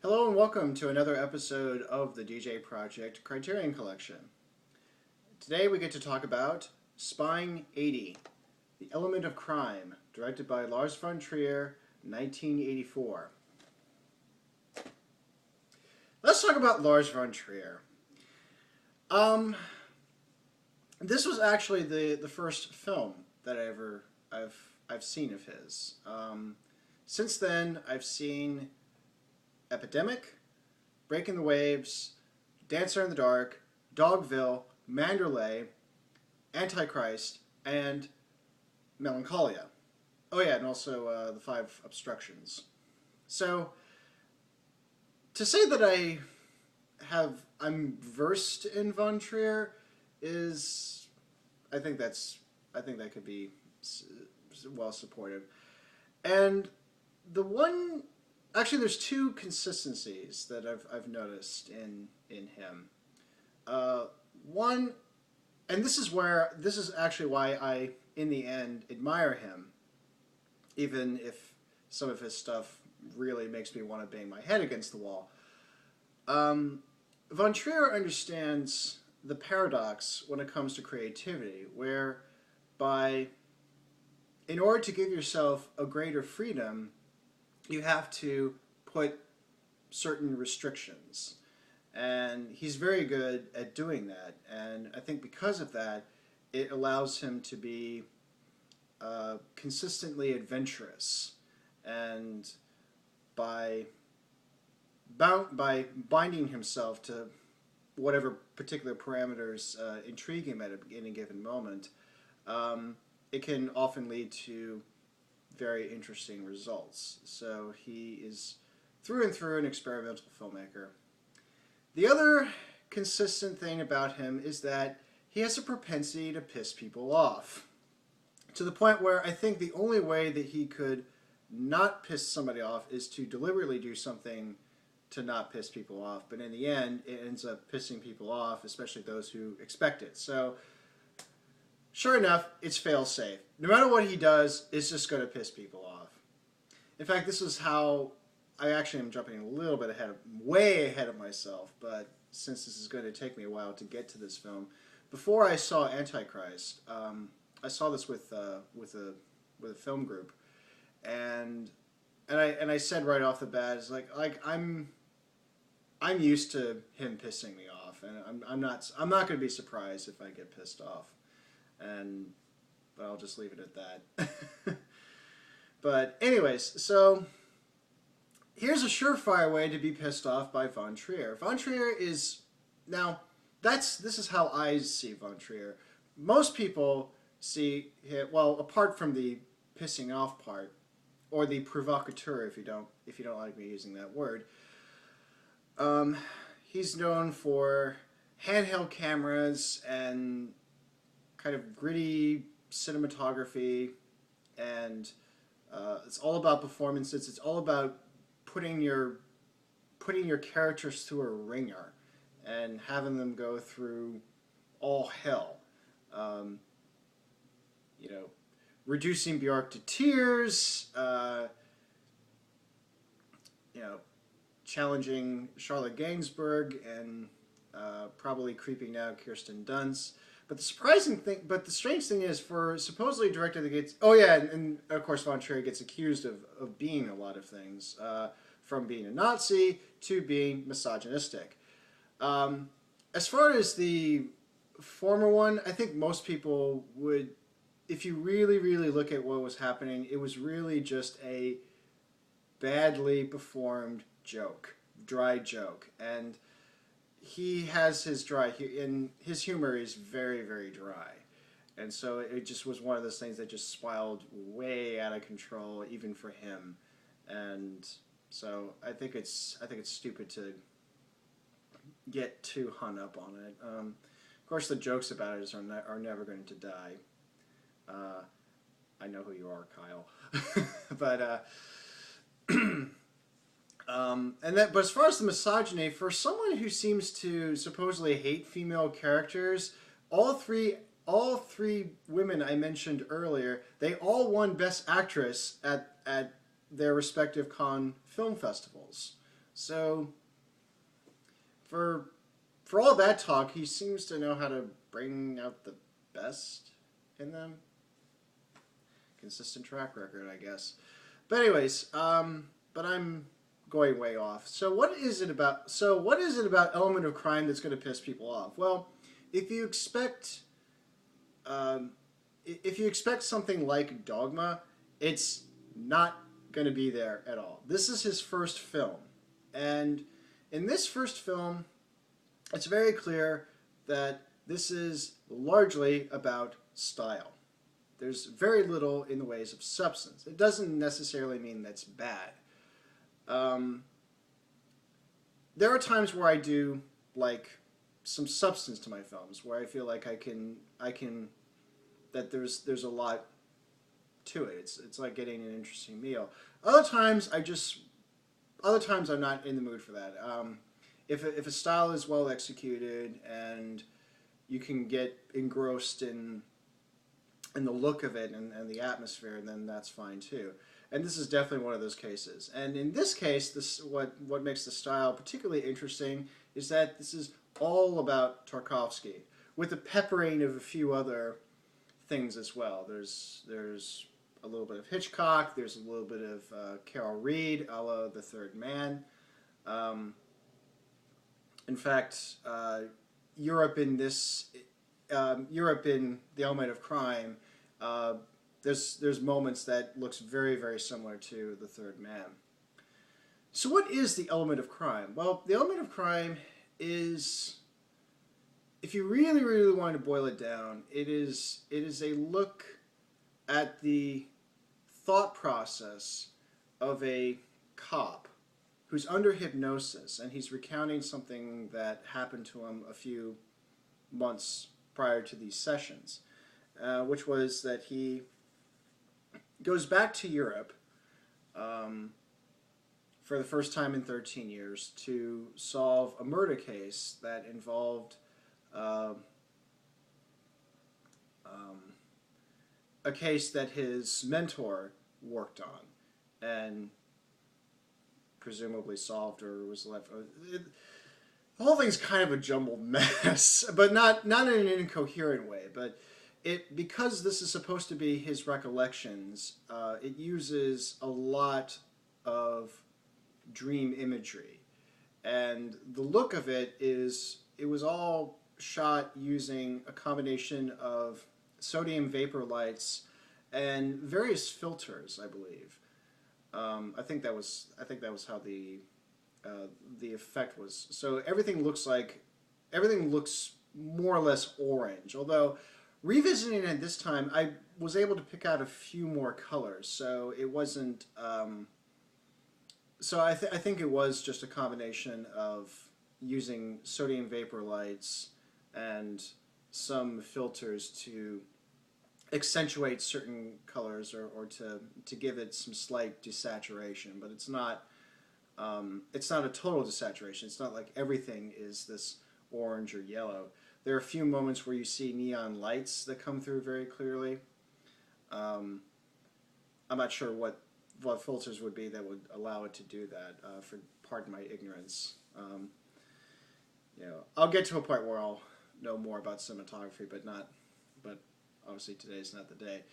Hello and welcome to another episode of the DJ Project Criterion Collection. Today we get to talk about Spying 80, The Element of Crime, directed by Lars von Trier, 1984. Let's talk about Lars von Trier. This was actually the first film that I've seen of his. Since then, I've seen Epidemic, Breaking the Waves, Dancer in the Dark, Dogville, Mandalay, Antichrist, and Melancholia. Oh yeah, and also The Five Obstructions. So, to say that I'm versed in von Trier is, I think that could be well supported. And actually, there's two consistencies that I've noticed in him. One, and this is actually why I, in the end, admire him, even if some of his stuff really makes me want to bang my head against the wall. Von Trier understands the paradox when it comes to creativity, whereby in order to give yourself a greater freedom, you have to put certain restrictions. And he's very good at doing that. And I think because of that, it allows him to be consistently adventurous. And by binding himself to whatever particular parameters intrigue him at any given moment, it can often lead to very interesting results. So he is through and through an experimental filmmaker. The other consistent thing about him is that he has a propensity to piss people off, to the point where I think the only way that he could not piss somebody off is to deliberately do something to not piss people off, but in the end it ends up pissing people off, especially those who expect it. So sure enough, it's fail-safe. No matter what he does, it's just going to piss people off. In fact, this is how I actually am jumping a little bit way ahead of myself, but since this is going to take me a while to get to this film, before I saw Antichrist, I saw this with a film group, and I said right off the bat, it's like I'm used to him pissing me off, and I'm not going to be surprised if I get pissed off. But I'll just leave it at that. But anyways, so here's a surefire way to be pissed off by von Trier. Von Trier is, now, this is how I see von Trier. Most people see him, well, apart from the pissing off part, or the provocateur, if you don't like me using that word, he's known for handheld cameras and kind of gritty cinematography, and it's all about performances. It's all about putting your characters through a ringer and having them go through all hell. Reducing Bjork to tears. Challenging Charlotte Gainsbourg and probably creeping out Kirsten Dunst. But the strange thing is, for supposedly a director that gets, oh yeah, and of course von Trier gets accused of being a lot of things, from being a Nazi to being misogynistic. As far as the former one, I think most people would, if you really, really look at what was happening, it was really just a badly performed joke, dry joke, and he has his and his humor is very, very dry, and so it just was one of those things that just spiraled way out of control, even for him, and so I think it's stupid to get too hung up on it. Of course, the jokes about it are never going to die. I know who you are, Kyle, but. But as far as the misogyny, for someone who seems to supposedly hate female characters, all three women I mentioned earlier, they all won Best Actress at their respective Cannes film festivals. So for all that talk, he seems to know how to bring out the best in them. Consistent track record, I guess. But anyways, but I'm going way off. So what is it about? So what is it about Element of Crime that's going to piss people off? Well, if you expect, something like Dogma, it's not going to be there at all. This is his first film, and in this first film, it's very clear that this is largely about style. There's very little in the ways of substance. It doesn't necessarily mean that's bad. There are times where I do like some substance to my films, where I feel like I can that there's a lot to it. It's like getting an interesting meal. Other times I'm not in the mood for that. If a style is well executed and you can get engrossed in the look of it and the atmosphere, then that's fine too. And this is definitely one of those cases. And in this case, what makes the style particularly interesting is that this is all about Tarkovsky, with a peppering of a few other things as well. There's a little bit of Hitchcock. There's a little bit of Carol Reed, a la The Third Man. In fact, Europe in The Element of Crime, there's moments that looks very, very similar to The Third Man. So what is the element of crime? Well, the element of crime is, if you really, really want to boil it down, it is a look at the thought process of a cop who's under hypnosis, and he's recounting something that happened to him a few months prior to these sessions, which was that he goes back to Europe for the first time in 13 years to solve a murder case that involved a case that his mentor worked on and presumably solved, or was left. The whole thing's kind of a jumbled mess, but not in an incoherent way. But because this is supposed to be his recollections, it uses a lot of dream imagery, and the look of it was all shot using a combination of sodium vapor lights and various filters, I believe. I think that was how the effect was. So everything looks more or less orange. Although revisiting it this time, I was able to pick out a few more colors. So it wasn't. So I think it was just a combination of using sodium vapor lights and some filters to accentuate certain colors or to give it some slight desaturation, but it's not a total desaturation. It's not like everything is this orange or yellow. There are a few moments where you see neon lights that come through very clearly. I'm not sure what filters would be that would allow it to do that. Pardon my ignorance. I'll get to a point where I'll know more about cinematography, but obviously today's not the day.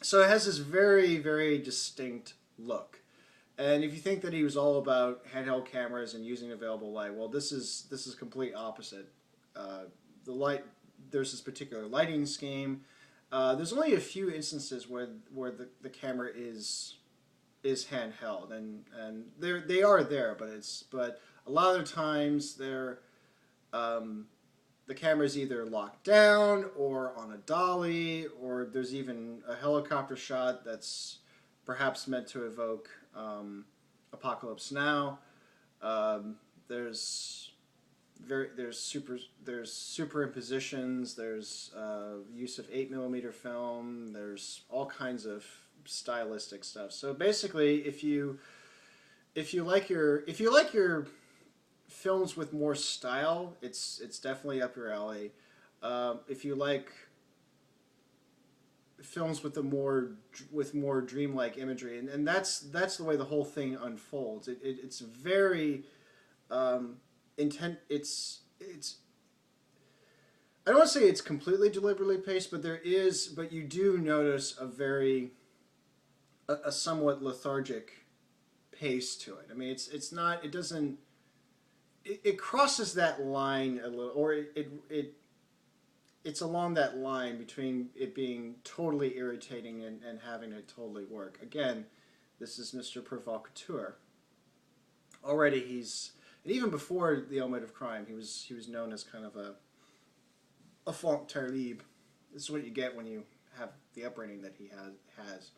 So it has this very, very distinct look. And if you think that he was all about handheld cameras and using available light, well, this is complete opposite. There's this particular lighting scheme. There's only a few instances where the camera is handheld, and they are there, but a lot of the times the camera is either locked down or on a dolly, or there's even a helicopter shot that's perhaps meant to evoke Apocalypse Now. There's superimpositions. There's use of 8mm film. There's all kinds of stylistic stuff. So basically, if you like your films with more style, it's definitely up your alley. If you like films with more dreamlike imagery, and that's the way the whole thing unfolds. It's very intent. It's I don't want to say it's completely deliberately paced, but you do notice a somewhat lethargic pace to it. I mean, it's not, it doesn't, it crosses that line a little, or it's along that line between it being totally irritating and having it totally work. Again, this is Mr. Provocateur. Already and even before The Element of Crime, he was known as kind of a enfant terrible. This is what you get when you have the upbringing that he has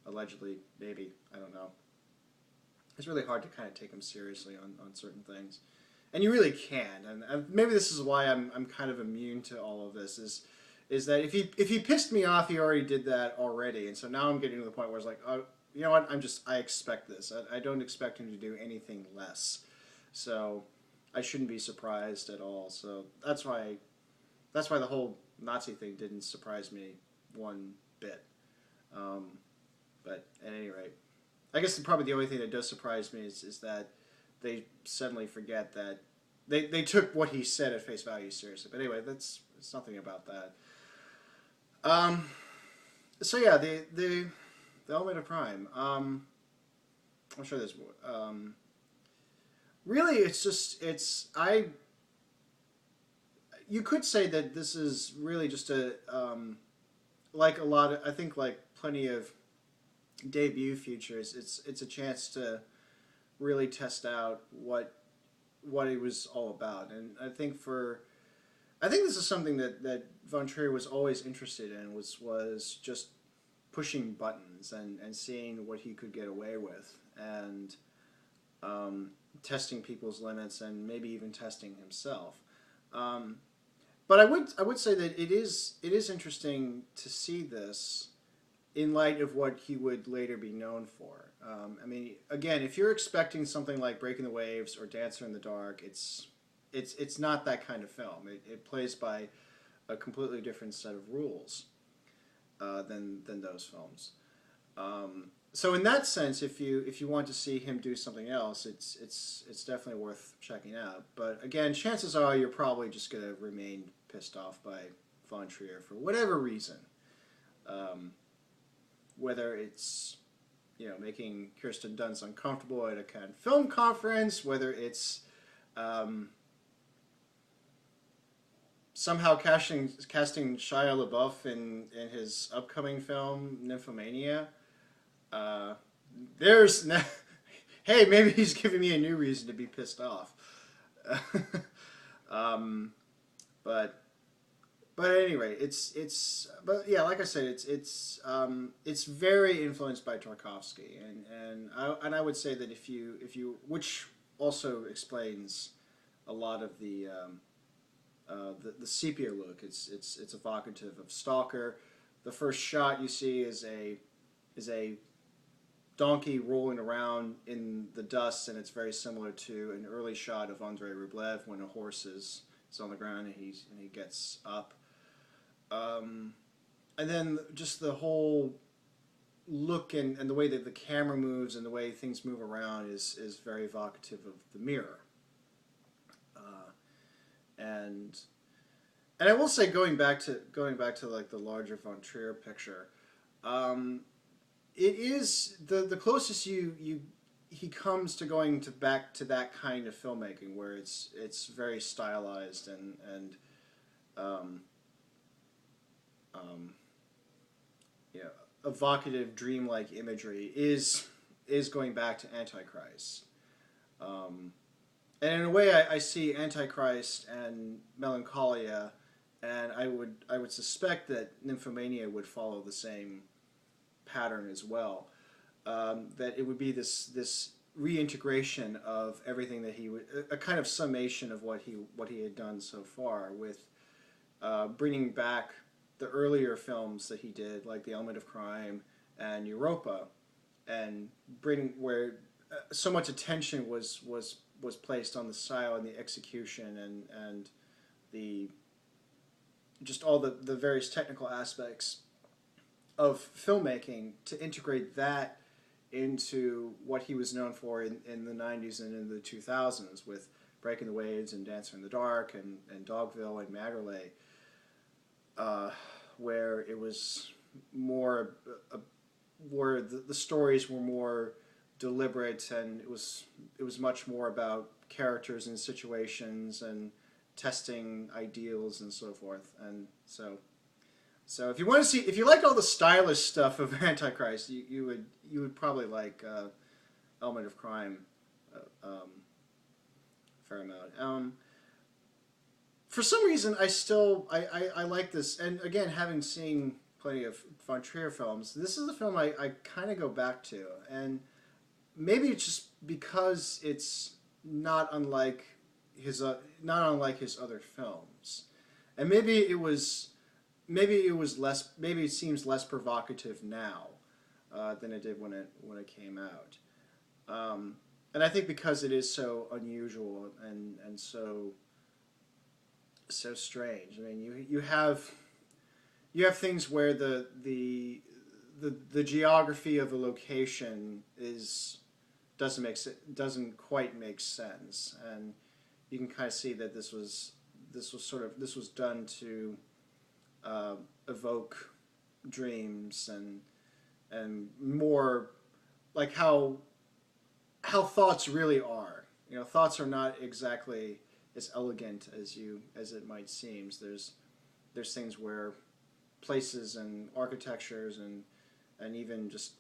allegedly, maybe, I don't know. It's really hard to kind of take him seriously on certain things. And you really can. And maybe this is why I'm kind of immune to all of this, is that if he pissed me off, he already did that already. And so now I'm getting to the point where it's like, oh, you know what, I expect this. I don't expect him to do anything less. So I shouldn't be surprised at all. So that's why the whole Nazi thing didn't surprise me one bit. But at any rate, I guess probably the only thing that does surprise me is that they suddenly forget that they took what he said at face value seriously. But anyway, it's nothing about that. So yeah, the Element of Crime. I'm sure there's more. Really, you could say that this is really just like a lot of, I think, like plenty of debut features, it's a chance to really test out what it was all about. And I think this is something that von Trier was always interested in, was just pushing buttons and seeing what he could get away with, and testing people's limits, and maybe even testing himself. But I would say that it is interesting to see this in light of what he would later be known for. I mean, again, if you're expecting something like Breaking the Waves or Dancer in the Dark, it's not that kind of film. It plays by a completely different set of rules than those films. So in that sense, if you want to see him do something else, it's definitely worth checking out. But again, chances are you're probably just going to remain pissed off by von Trier for whatever reason. Whether it's, making Kirsten Dunst uncomfortable at a Cannes Film Conference, whether it's somehow casting Shia LaBeouf in his upcoming film Nymphomania. Hey, maybe he's giving me a new reason to be pissed off. But at any rate, but yeah, like I said, it's very influenced by Tarkovsky, and I would say that if you which also explains a lot of the sepia look. It's evocative of Stalker. The first shot you see is a donkey rolling around in the dust, and it's very similar to an early shot of Andrei Rublev when a horse is on the ground and he gets up. And then just the whole look and the way that the camera moves and the way things move around is very evocative of The Mirror. And I will say, going back to like the larger von Trier picture, it is the closest he comes to going back to that kind of filmmaking where it's very stylized and evocative, dreamlike imagery is going back to Antichrist. And in a way, I see Antichrist and Melancholia, and I would suspect that Nymphomania would follow the same pattern as well. That it would be this reintegration of everything that he would, a kind of summation of what he had done so far, with bringing back the earlier films that he did, like The Element of Crime and Europa, and bring where so much attention was placed on the style and the execution and the just all the various technical aspects of filmmaking to integrate that into what he was known for in the 90s and in the 2000s with Breaking the Waves and Dancer in the Dark and Dogville and Maggerley, where it was more, where the stories were more deliberate, and it was much more about characters and situations and testing ideals and so forth. And so if you want to see, if you like all the stylish stuff of Antichrist, you would probably like Element of Crime fair amount. For some reason, I like this, and again, having seen plenty of von Trier films, this is a film I kind of go back to, and maybe it's just because it's not unlike his other films, and maybe it seems less provocative now than it did when it came out, and I think because it is so unusual and so strange. I mean, you have things where the geography of a location doesn't quite make sense, and you can kind of see that this was done to evoke dreams and more like how thoughts really are. You know, thoughts are not exactly as elegant as it might seem. There's things where places and architectures and even just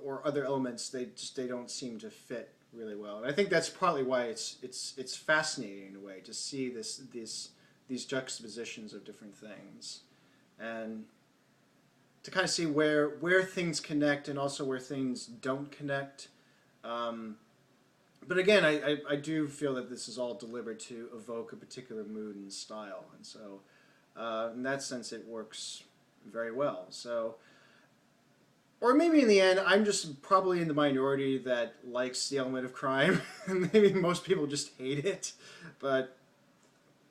or other elements they don't seem to fit really well. And I think that's partly why it's fascinating in a way to see these juxtapositions of different things, and to kind of see where things connect and also where things don't connect. But again, I do feel that this is all deliberate to evoke a particular mood and style, and so in that sense it works very well. So, or maybe in the end I'm just probably in the minority that likes the Element of Crime, and maybe most people just hate it. But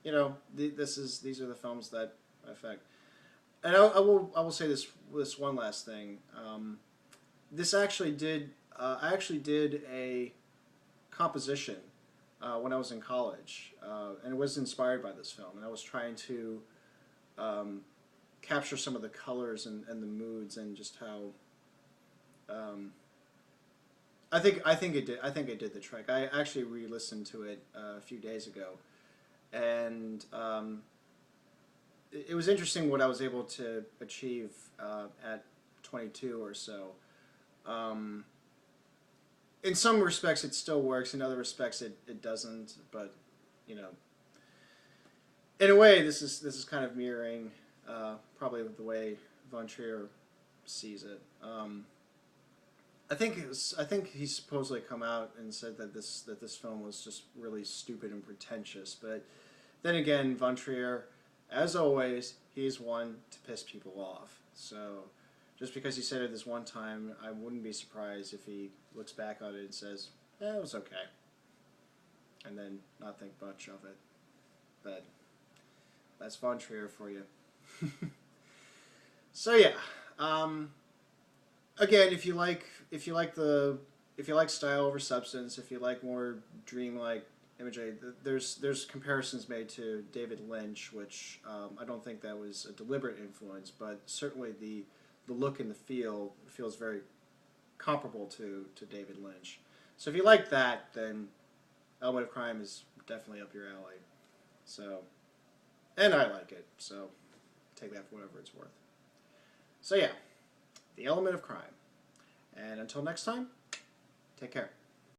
you know, these are the films that affect. And I will say this one last thing. This actually did I actually did a composition when I was in college, and it was inspired by this film. And I was trying to capture some of the colors and the moods and just how I think it did the trick. I actually re-listened to it a few days ago, and it was interesting what I was able to achieve at 22 or so. In some respects it still works, in other respects it doesn't, but you know, in a way this is kind of mirroring probably the way von Trier sees it. I think he supposedly come out and said that this film was just really stupid and pretentious, but then again, von Trier, as always, he's one to piss people off. So just because he said it this one time, I wouldn't be surprised if he looks back on it and says, it was okay, and then not think much of it. But that's von Trier for you. So yeah, again, if you like style over substance, if you like more dreamlike imagery, there's comparisons made to David Lynch, which I don't think that was a deliberate influence, but certainly the look and the feel feels very comparable to David Lynch. So if you like that, then Element of Crime is definitely up your alley. So, and I like it, so take that for whatever it's worth. So yeah, The Element of Crime. And until next time, take care.